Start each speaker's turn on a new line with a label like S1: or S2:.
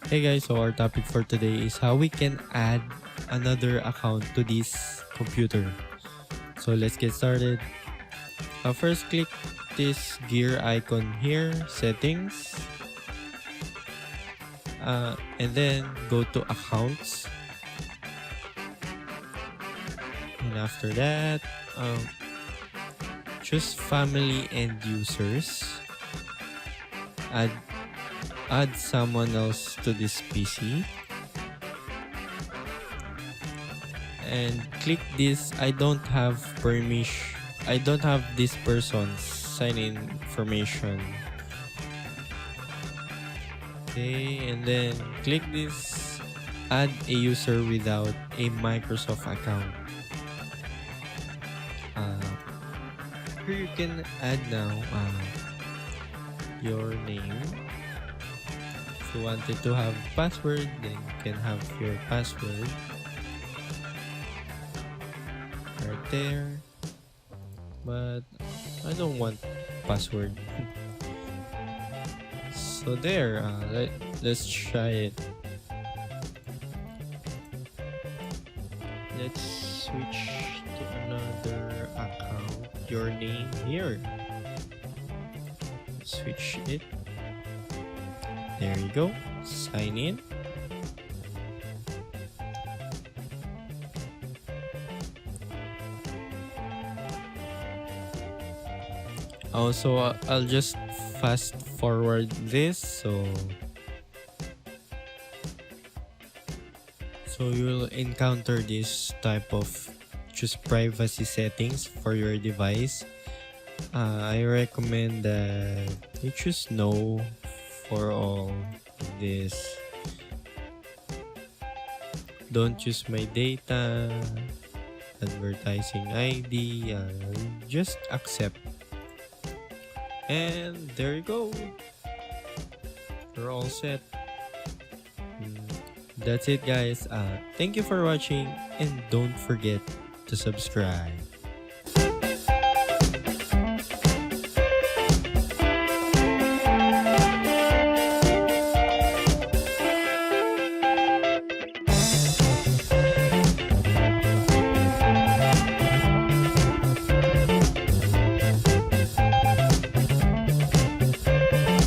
S1: Hey guys, so our topic for today is how we can add another account to this computer. So let's get started. First, click this gear icon here, settings, and then go to accounts. And after that, choose family and users. Add someone else to this PC. And click this I don't have this person's sign in information. Okay, and then click this add a user without a Microsoft account. Here you can add now your name. If you wanted to have password, then you can have your password right there, but I don't want password. So there, let's try it. Let's switch to another account. Your name here. Switch it. There you go. Sign in. Also, I'll just fast forward this so you'll encounter this type of choose privacy settings for your device. I recommend that you choose no for all this. Don't use my data, advertising ID, just accept. And there you go. We're all set. That's it, guys. Thank you for watching, and don't forget to subscribe.